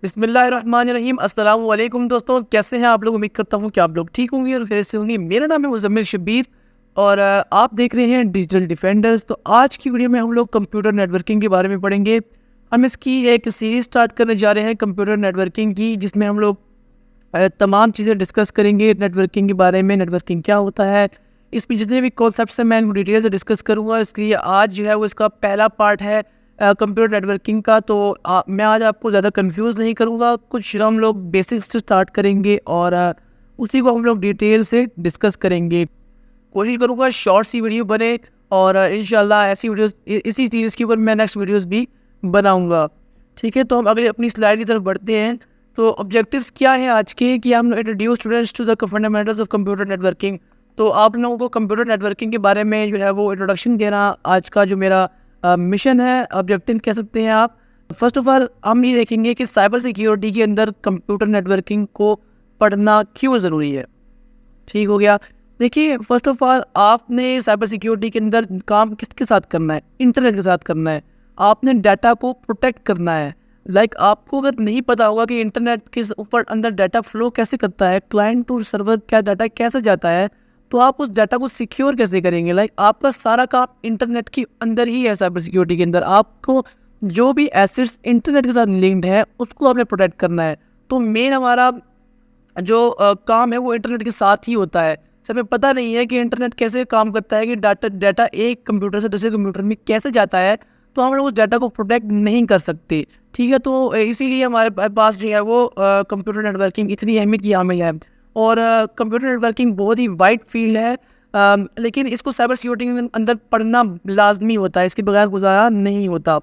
बिस्मिल्लाहिर्रहमानिर्रहीम। अस्सलाम वालेकुम दोस्तों, कैसे हैं आप लोग? उम्मीद करता हूँ कि आप लोग ठीक होंगे और खैरियत से होंगे। मेरा नाम है मुज़म्मिल शब्बीर और आप देख रहे हैं डिजिटल डिफेंडर्स। तो आज की वीडियो में हम लोग कंप्यूटर नेटवर्किंग के बारे में पढ़ेंगे। हम इसकी एक सीरीज़ स्टार्ट करने जा रहे हैं कंप्यूटर नेटवर्किंग की, जिसमें हम लोग तमाम चीज़ें डिस्कस करेंगे नेटवर्किंग के बारे में। नेटवर्किंग क्या होता है, इसमें जितने भी कॉन्सेप्ट्स हैं मैं इनको डिटेल से डिस्कस करूँगा। इसलिए आज जो है वो इसका पहला पार्ट है कंप्यूटर नेटवर्किंग का। तो मैं आज आपको ज़्यादा कंफ्यूज नहीं करूँगा, कुछ हम लोग बेसिक्स से स्टार्ट करेंगे और उसी को हम लोग डिटेल से डिस्कस करेंगे। कोशिश करूँगा शॉर्ट सी वीडियो बने और इंशाल्लाह ऐसी वीडियोस इसी सीरीज़ के ऊपर मैं नेक्स्ट वीडियोस भी बनाऊँगा। ठीक है, तो हम अगले अपनी स्लाइड की तरफ बढ़ते हैं। तो ऑब्जेक्टिव्स क्या है आज के कि हम introduce students to the fundamentals of computer networking. तो आप लोगों को कंप्यूटर नेटवर्किंग के बारे में जो है वो इंट्रोडक्शन देना आज का जो मेरा मिशन है, ऑब्जेक्टिव कह सकते हैं आप। फर्स्ट ऑफ ऑल हम ये देखेंगे कि साइबर सिक्योरिटी के अंदर कंप्यूटर नेटवर्किंग को पढ़ना क्यों ज़रूरी है। ठीक हो गया। देखिए, फर्स्ट ऑफ ऑल आपने साइबर सिक्योरिटी के अंदर काम किसके साथ करना है? इंटरनेट के साथ करना है। आपने डाटा को प्रोटेक्ट करना है। आपको अगर नहीं पता होगा कि इंटरनेट के ऊपर अंदर डाटा फ्लो कैसे करता है, क्लाइंट टू सर्वर क्या डाटा कैसे जाता है, तो आप उस डाटा को सिक्योर कैसे करेंगे? आपका सारा काम इंटरनेट के अंदर ही है। साइबर सिक्योरिटी के अंदर आपको जो भी एसेट्स इंटरनेट के साथ लिंक्ड है उसको आपने प्रोटेक्ट करना है। तो मेन हमारा जो काम है वो इंटरनेट के साथ ही होता है। हमें पता नहीं है कि इंटरनेट कैसे काम करता है, कि डाटा एक कंप्यूटर से दूसरे कंप्यूटर में कैसे जाता है, तो हम लोग उस डाटा को प्रोटेक्ट नहीं कर सकते। ठीक है, तो इसीलिए हमारे पास जो है वो कंप्यूटर नेटवर्किंग इतनी अहमियत की हामिल है। और कंप्यूटर नेटवर्किंग बहुत ही वाइड फील्ड है, लेकिन इसको साइबर सिक्योरिटी के अंदर पढ़ना लाजमी होता है, इसके बगैर गुजारा नहीं होता।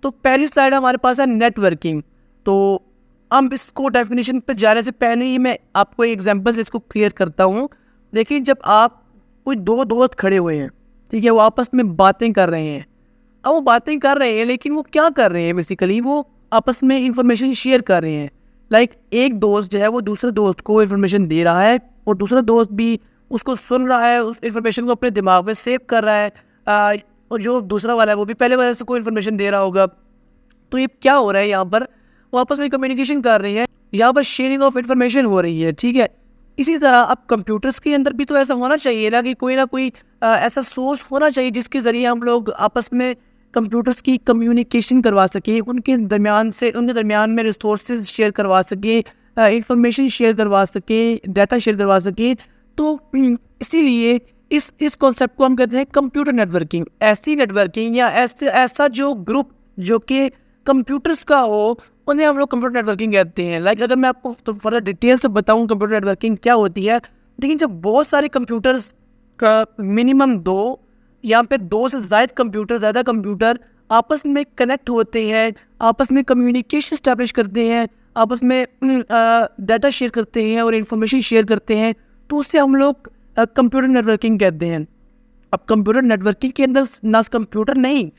तो पहली स्लाइड हमारे पास है नेटवर्किंग। तो हम इसको डेफिनेशन पर जाने से पहले ही मैं आपको एक एग्जांपल से इसको क्लियर करता हूँ। देखिए, जब आप कोई दो दोस्त खड़े हुए हैं, ठीक है, वो आपस में बातें कर रहे हैं। अब वो बातें कर रहे हैं, लेकिन वो क्या कर रहे हैं? बेसिकली वो आपस में इंफॉर्मेशन शेयर कर रहे हैं। एक दोस्त जो है वो दूसरे दोस्त को इन्फॉर्मेशन दे रहा है और दूसरा दोस्त भी उसको सुन रहा है, उस इन्फॉर्मेशन को अपने दिमाग में सेव कर रहा है। और जो दूसरा वाला है वो भी पहले वाले से कोई इन्फॉर्मेशन दे रहा होगा। तो ये क्या हो रहा है? यहाँ पर वो आपस में कम्युनिकेशन कर रही है, यहाँ पर शेयरिंग ऑफ इन्फॉर्मेशन हो रही है। ठीक है, इसी तरह अब कंप्यूटर्स के अंदर भी तो ऐसा होना चाहिए ना कोई ऐसा सोर्स होना चाहिए जिसके ज़रिए हम लोग आपस में कंप्यूटर्स की कम्युनिकेशन करवा सकें, उनके दरमियान में रिसोर्सेज शेयर करवा सकें, इंफॉर्मेशन शेयर करवा सकें, डाटा शेयर करवा सकें। तो इसीलिए इस कॉन्सेप्ट को हम कहते हैं कंप्यूटर नेटवर्किंग। ऐसी नेटवर्किंग या ऐसा जो ग्रुप जो कि कंप्यूटर्स का हो, उन्हें हम लोग कंप्यूटर नेटवर्किंग कहते हैं। अगर मैं आपको तो फर्दर डिटेल से बताऊं कंप्यूटर नेटवर्किंग क्या होती है, लेकिन जब बहुत सारे कंप्यूटर्स का मिनिमम या फिर दो से ज़्यादा कंप्यूटर आपस में कनेक्ट होते हैं, आपस में कम्युनिकेशन स्टैब्लिश करते हैं, आपस में डाटा शेयर करते हैं और इन्फॉर्मेशन शेयर करते हैं, तो उससे हम लोग कंप्यूटर नेटवर्किंग कहते हैं। अब कंप्यूटर नेटवर्किंग के अंदर ना कंप्यूटर नहीं,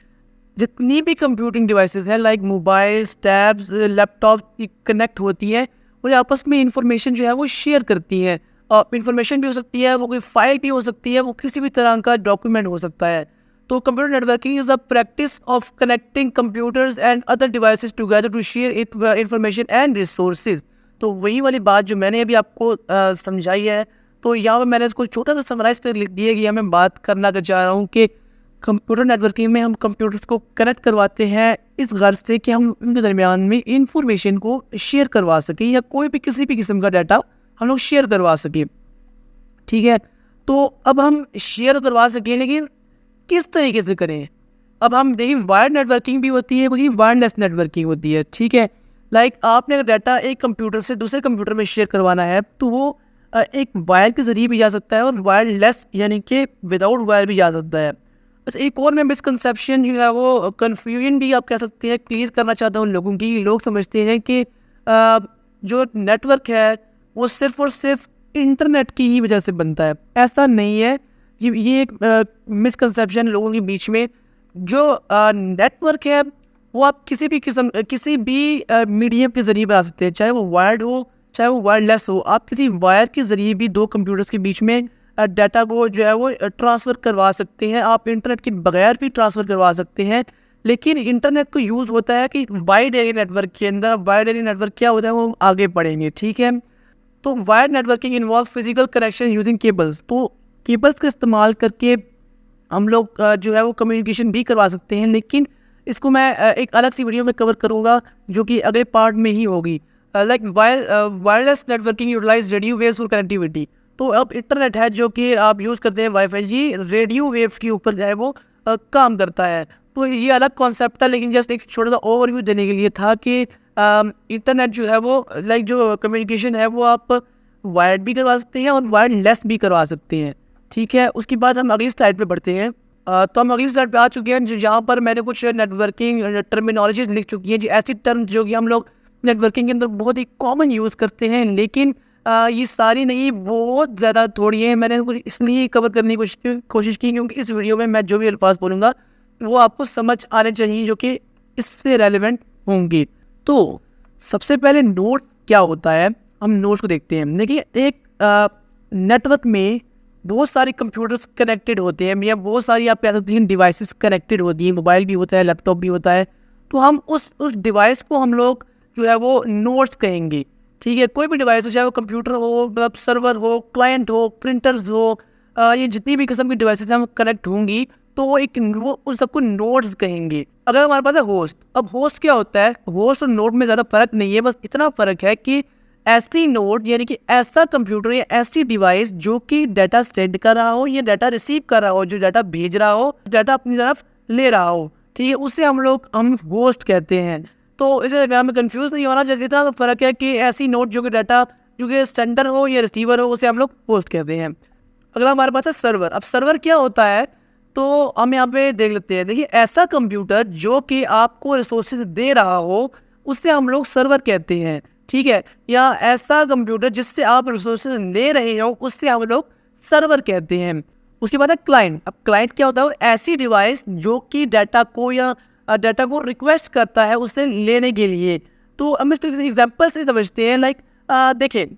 जितनी भी कंप्यूटिंग डिवाइसेस हैं मोबाइल्स, टैब्स, लैपटॉप कनेक्ट होती हैं और आपस में इंफॉर्मेशन जो है वो शेयर करती हैं। इंफॉर्मेशन भी हो सकती है, वो कोई फाइल भी हो सकती है, वो किसी भी तरह का डॉक्यूमेंट हो सकता है। तो computer networking is a practice of connecting computers and other devices together to share information and resources. तो वही वाली बात जो मैंने अभी आपको समझाई है, तो यहाँ पर मैंने इसको छोटा सा समराइज कर लिख दिया कि मैं बात करना चाह रहा हूँ कि कंप्यूटर नेटवर्किंग में हम कंप्यूटर्स को कनेक्ट करवाते हैं इस गर्ज से कि हम उनके दरमियान में इंफॉर्मेशन को शेयर करवा सकें या कोई भी किसी भी किस्म का डाटा हम लोग शेयर करवा सकें। ठीक है, तो अब हम शेयर करवा सकें, लेकिन किस तरीके से करें? अब हम देखिए, वायर्ड नेटवर्किंग भी होती है, वही वायरलेस नेटवर्किंग होती है। ठीक है, आपने अगर डाटा एक कंप्यूटर से दूसरे कंप्यूटर में शेयर करवाना है तो वो एक वायर के ज़रिए भी जा सकता है और वायरलेस यानी कि विदाउट वायर भी जा सकता है। बस एक और मैं मिसकंसेप्शन जो है वो कन्फ्यूजन भी आप कह सकते हैं क्लियर करना चाहता हूँ लोगों की। लोग समझते हैं कि जो नेटवर्क है वो सिर्फ और सिर्फ इंटरनेट की ही वजह से बनता है। ऐसा नहीं है, ये एक मिसकंसेप्शन लोगों के बीच में। जो नेटवर्क है वो आप किसी भी मीडियम के ज़रिए बना सकते हैं, चाहे वो वायर्ड हो चाहे वो वायरलेस हो। आप किसी वायर के ज़रिए भी दो कंप्यूटर्स के बीच में डाटा को जो है वो ट्रांसफ़र करवा सकते हैं। आप इंटरनेट के बगैर भी ट्रांसफ़र करवा सकते हैं, लेकिन इंटरनेट को यूज़ होता है कि वाइड एरिया नेटवर्क के अंदर। वाइड एरिया नेटवर्क क्या होता है वो आगे पढ़ेंगे, ठीक है। तो wired networking involve physical connection using cables. तो केबल्स का इस्तेमाल करके हम लोग जो है वो कम्युनिकेशन भी करवा सकते हैं, लेकिन इसको मैं एक अलग सी वीडियो में कवर करूँगा जो कि अगले पार्ट में ही होगी। Like wireless networking utilise radio waves for connectivity. तो अब इंटरनेट है जो कि आप यूज़ करते हैं वाईफाई जी, रेडियो वेव्स के ऊपर जो है वो काम करता है। तो ये अलग कॉन्सेप्ट था, लेकिन जस्ट एक छोटा सा ओवरव्यू देने के लिए था कि इंटरनेट जो है वो लाइक जो कम्युनिकेशन है वो आप वायर्ड भी करवा सकते हैं और वायरलेस भी करवा सकते हैं, ठीक है। उसके बाद हम अगली स्लाइड पे बढ़ते हैं। तो हम अगली स्लाइड पे आ चुके हैं जहाँ पर मैंने कुछ नेटवर्किंग टर्मिनोलॉजीज लिख चुकी हैं जी, ऐसी टर्म जो कि हम लोग नेटवर्किंग के अंदर बहुत ही कॉमन यूज़ करते हैं, लेकिन ये सारी नहीं, बहुत ज़्यादा थोड़ी है। मैंने इनको इसलिए कवर करने की कोशिश की क्योंकि इस वीडियो में मैं जो भी अल्फाज बोलूँगा वो आपको समझ आने चाहिए जो कि इससे रेलेवेंट होंगे। तो सबसे पहले नोड क्या होता है, हम नोड्स को देखते हैं। देखिए, एक नेटवर्क में बहुत सारे कंप्यूटर्स कनेक्टेड होते हैं या बहुत सारी आप कह सकते हैं डिवाइसेस कनेक्टेड होती हैं। मोबाइल भी होता है, लैपटॉप भी होता है। तो हम उस डिवाइस को हम लोग जो है वो नोड्स कहेंगे, ठीक है। कोई भी डिवाइस हो, चाहे वो कंप्यूटर हो, मतलब सर्वर हो, क्लाइंट हो, प्रिंटर्स हो, ये जितनी भी किस्म की डिवाइसेस हैं वो कनेक्ट होंगी तो वो उन सबको नोड्स कहेंगे। अगर हमारे पास है होस्ट, अब होस्ट क्या होता है, होस्ट और नोड में ज़्यादा फर्क नहीं है, बस इतना फ़र्क है कि ऐसी नोड यानी कि ऐसा कंप्यूटर या ऐसी डिवाइस जो कि डाटा सेंड कर रहा हो या डाटा रिसीव कर रहा हो, जो डाटा भेज रहा हो, डाटा अपनी तरफ ले रहा हो, ठीक है, उसे हम होस्ट कहते हैं। तो इसे में कंफ्यूज नहीं होना, जब इतना तो फ़र्क है कि ऐसी नोड जो कि डाटा जो कि सेंडर हो या रिसीवर हो उसे हम लोग होस्ट कहते हैं। अगला हमारे पास है सर्वर। अब सर्वर क्या होता है तो हम यहाँ पे देख लेते हैं। देखिए, ऐसा कंप्यूटर जो कि आपको रिसोर्सेज दे रहा हो उससे हम लोग सर्वर कहते हैं, ठीक है। या ऐसा कंप्यूटर जिससे आप रिसोर्सेज ले रहे हो उससे हम लोग सर्वर कहते हैं। उसके बाद है क्लाइंट। अब क्लाइंट क्या होता है, ऐसी डिवाइस जो कि डाटा को या डाटा को रिक्वेस्ट करता है उससे लेने के लिए। तो हम इसको एग्जाम्पल से समझते हैं। लाइक देखिए,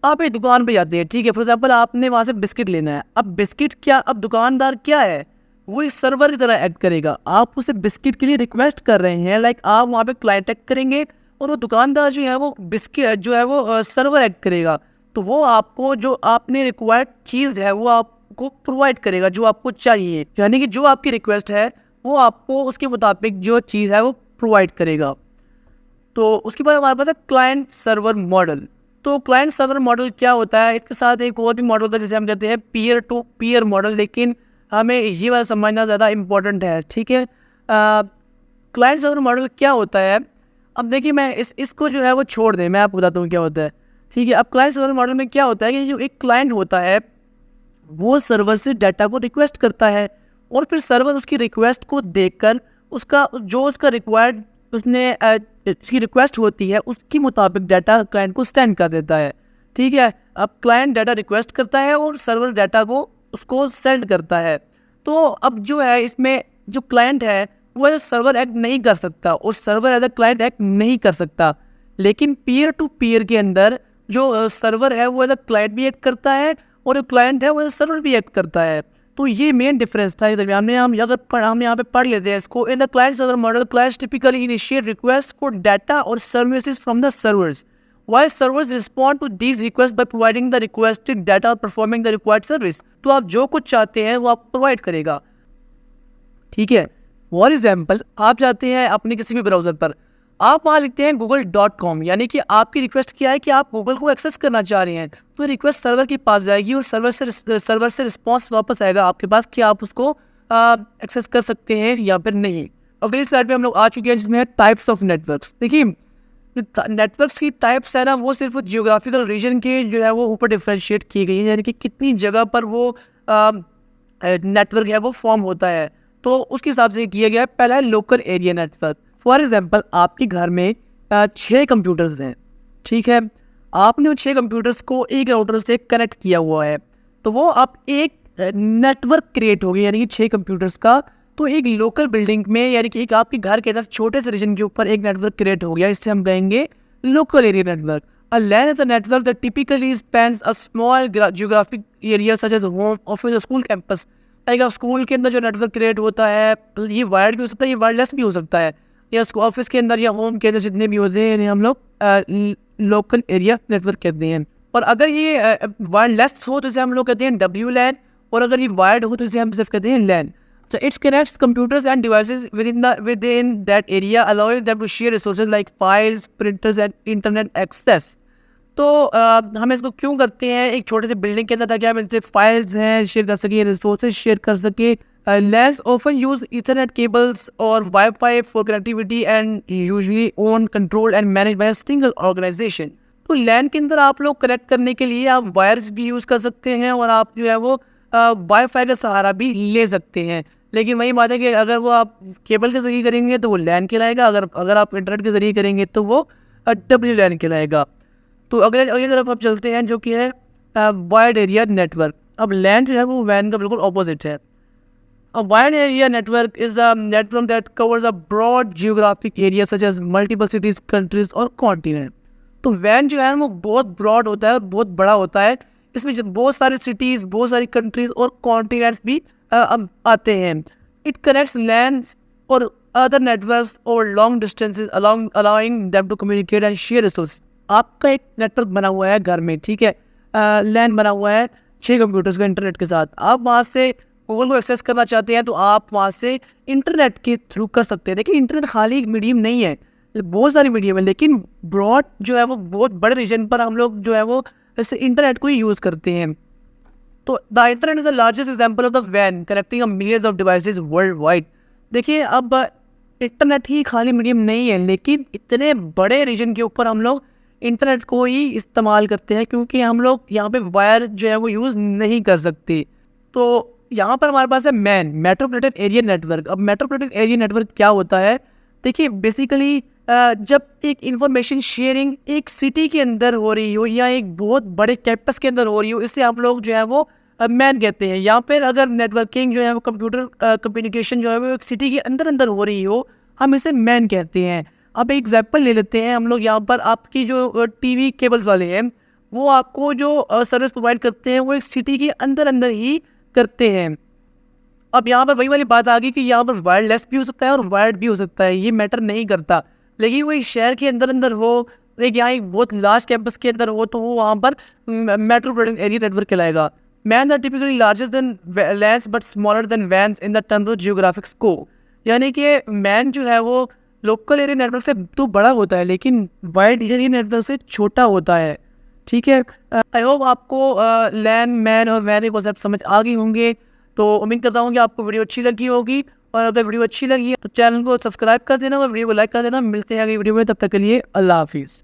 आप एक दुकान पे जाते हैं, ठीक है। फॉर एग्जाम्पल आपने वहाँ से बिस्किट लेना है। अब बिस्किट क्या, अब दुकानदार क्या है, वो इस सर्वर की तरह एक्ट करेगा। आप उसे बिस्किट के लिए रिक्वेस्ट कर रहे हैं, लाइक आप वहाँ पे क्लाइंट एक्ट करेंगे और वो दुकानदार जो है वो बिस्किट जो है वो सर्वर एक्ट करेगा। तो वो आपको जो आपने रिक्वायर्ड चीज़ है वो आपको प्रोवाइड करेगा जो आपको चाहिए, यानी कि जो आपकी रिक्वेस्ट है वो आपको उसके मुताबिक जो चीज़ है वो प्रोवाइड करेगा। तो उसके बाद हमारे पास है क्लाइंट सर्वर मॉडल। तो क्लाइंट सर्वर मॉडल क्या होता है, इसके साथ एक और भी मॉडल होता है जिसे हम कहते हैं पीयर टू पीयर मॉडल, लेकिन हमें ये वाला समझना ज़्यादा इम्पोर्टेंट है, ठीक है। क्लाइंट सर्वर मॉडल क्या होता है, अब देखिए मैं इसको जो है वो छोड़ दें, मैं आपको बताता हूँ क्या होता है, ठीक है। अब क्लाइंट सर्वर मॉडल में क्या होता है कि जो एक क्लाइंट होता है वो सर्वर से डाटा को रिक्वेस्ट करता है और फिर सर्वर उसकी रिक्वेस्ट को देखकर उसका रिक्वायर्ड उसकी रिक्वेस्ट होती है उसके मुताबिक डाटा क्लाइंट को सेंड कर देता है, ठीक है। अब क्लाइंट डाटा रिक्वेस्ट करता है और सर्वर डाटा को उसको सेंड करता है। तो अब जो है इसमें जो क्लाइंट है वो एज ए सर्वर एक्ट नहीं कर सकता और server as a client act नहीं कर सकता, लेकिन पीयर टू पीयर के अंदर जो सर्वर है वो एज ए क्लाइंट भी एक्ट करता है और जो क्लाइंट है वो एज ए सर्वर भी एक्ट करता है। तो ये मेन डिफरेंस था इस दरमियान में। हम यहाँ पे पढ़ लेते हैं इसको। In the client server model, clients typically initiate request for data और services from the servers, while servers respond to these requests by providing the requested data or performing the required service। तो आप जो कुछ चाहते हैं वो आप provide करेगा, ठीक है। फॉर एग्जाम्पल, आप जाते हैं अपने किसी भी ब्राउजर पर, आप वहाँ लिखते हैं google.com, यानी कि आपकी रिक्वेस्ट क्या है कि आप गूगल को एक्सेस करना चाह रहे हैं। तो रिक्वेस्ट सर्वर के पास जाएगी और सर्वर से रिस्पॉन्स वापस आएगा आपके पास कि आप उसको एक्सेस कर सकते हैं या फिर नहीं। अगली स्लाइड पे हम लोग आ चुके हैं जिसमें टाइप्स ऑफ नेटवर्क्स। देखिए, नेटवर्क्स की टाइप्स है ना वो सिर्फ जियोग्राफिकल रीजन के जो है वो ऊपर डिफ्रेंशिएट की गई है, यानी कि कितनी जगह पर वो नेटवर्क है वो फॉर्म होता है, तो उसके हिसाब से किया गया है। पहला है local area network. For example, आपके घर में 6 कंप्यूटर्स हैं, ठीक है। आपने उन 6 कंप्यूटर्स को एक राउटर से कनेक्ट किया हुआ है, तो वो आप एक नेटवर्क क्रिएट हो गया, यानी कि 6 कंप्यूटर्स का। तो एक लोकल बिल्डिंग में, यानी कि एक आपके घर के अंदर छोटे से रीजन के ऊपर एक नेटवर्क क्रिएट हो गया, इससे हम कहेंगे local area network. A LAN is a network that typically spans a small geographic area such as home, office or school campus। Like आप स्कूल के अंदर जो नेटवर्क क्रिएट होता है, ये वायर्ड भी हो सकता है, ये वायरलेस भी हो सकता है, या ऑफिस के अंदर या होम के अंदर जितने भी होते हैं इन्हें हम लोग लोकल एरिया नेटवर्क कहते हैं। और अगर ये वायरलेस हो तो इसे हम लोग कहते हैं WLAN, और अगर ये वायर्ड हो तो इसे हम सिर्फ कहते हैं LAN। So it connects computers and devices within that area, allowing them to share resources like files, printers and internet access. तो हम इसको क्यों करते हैं एक छोटे से बिल्डिंग के अंदर, ताकि हम इनसे फाइल्स हैं शेयर कर सकें, रिसोर्सेज शेयर कर सकें। LANs often use Ethernet cables or Wi-Fi for connectivity and usually owned, controlled and managed by a single organization. तो LAN के अंदर आप लोग कनेक्ट करने के लिए आप वायर्स भी यूज़ कर सकते हैं, और आप जो है वो वाईफाई का सहारा भी ले सकते हैं। लेकिन वही बात है कि अगर वो आप केबल के ज़रिए करेंगे तो वो LAN कहलाएगा, अगर आप इंटरनेट के ज़रिए करेंगे तो वो WLAN कहलाएगा। तो अगली तरफ आप चलते हैं जो कि है वायर्ड एरिया नेटवर्क। अब LAN जो है वो WAN का बिल्कुल ऑपोजिट है। A wide area network is a network that covers a broad geographic area such as multiple cities, countries और continent। तो WAN जो है वो बहुत ब्रॉड होता है और बहुत बड़ा होता है। इसमें बहुत सारी सिटीज़, बहुत सारी कंट्रीज़ और कॉन्टिनेंट्स भी आते हैं। इट कनेक्ट्स लैंड और अदर नेटवर्क्स और long distances allowing them to communicate and share resource. आपका एक नेटवर्क बना हुआ है घर में, ठीक है, लैन बना हुआ है 6 कंप्यूटर्स का इंटरनेट के साथ। आप वहाँ से गूगल को एक्सेस करना चाहते हैं तो आप वहाँ से इंटरनेट के थ्रू कर सकते हैं। देखिए इंटरनेट खाली एक मीडियम नहीं है, बहुत सारी मीडियम है, लेकिन ब्रॉड जो है वो बहुत बड़े रीजन पर हम लोग जो है वो ऐसे इंटरनेट को ही यूज़ करते हैं। तो the internet is the largest example of the WAN connecting millions of devices world wide. देखिए अब इंटरनेट ही खाली मीडियम नहीं है, लेकिन इतने बड़े रीजन के ऊपर हम लोग इंटरनेट को ही इस्तेमाल करते हैं, क्योंकि हम लोग यहाँ पे वायर जो है वो यूज़ नहीं कर सकते। तो यहाँ पर हमारे पास है मेट्रोपॉलिटन एरिया नेटवर्क। अब मेट्रोपॉलिटन एरिया नेटवर्क क्या होता है? देखिए बेसिकली जब एक इंफॉर्मेशन शेयरिंग एक सिटी के अंदर हो रही हो या एक बहुत बड़े कैंपस के अंदर हो रही हो, इससे आप लोग जो है वो मैन कहते हैं। यहाँ पर अगर नेटवर्किंग जो है वो कंप्यूटर कम्युनिकेशन जो है वो एक सिटी के अंदर हो रही हो, हम इसे मैन कहते हैं। अब एक एग्जाम्पल ले लेते हैं हम लोग। यहाँ पर आपकी जो टीवी केबल्स वाले हैं वो आपको जो सर्विस प्रोवाइड करते हैं वो एक सिटी के अंदर ही करते हैं। अब यहाँ पर वही वाली बात आ गई कि यहाँ पर वायरलेस भी हो सकता है और वायर्ड भी हो सकता है, ये मैटर नहीं करता। लेकिन वो एक शहर के अंदर हो, एक यहाँ एक बहुत लार्ज कैंपस के अंदर हो, तो वो वहाँ पर मेट्रोपॉलिटन एरिया नेटवर्क कहलाएगा। MAN are typically larger than LANs but smaller than WANs in the terms of geographic scope. यानी कि मैन जो है वो लोकल एरिया नेटवर्क से तो बड़ा होता है, लेकिन वाइड एरिया नेटवर्क से छोटा होता है। ठीक है, आई होप आपको लैन, मैन और वैन के कॉन्सेप्ट समझ आ गए होंगे। तो उम्मीद करता हूँ कि आपको वीडियो अच्छी लगी होगी, और अगर वीडियो अच्छी लगी है तो चैनल को सब्सक्राइब कर देना और वीडियो को लाइक कर देना। मिलते हैं अगली वीडियो में, तब तक के लिए अल्लाह हाफिज़।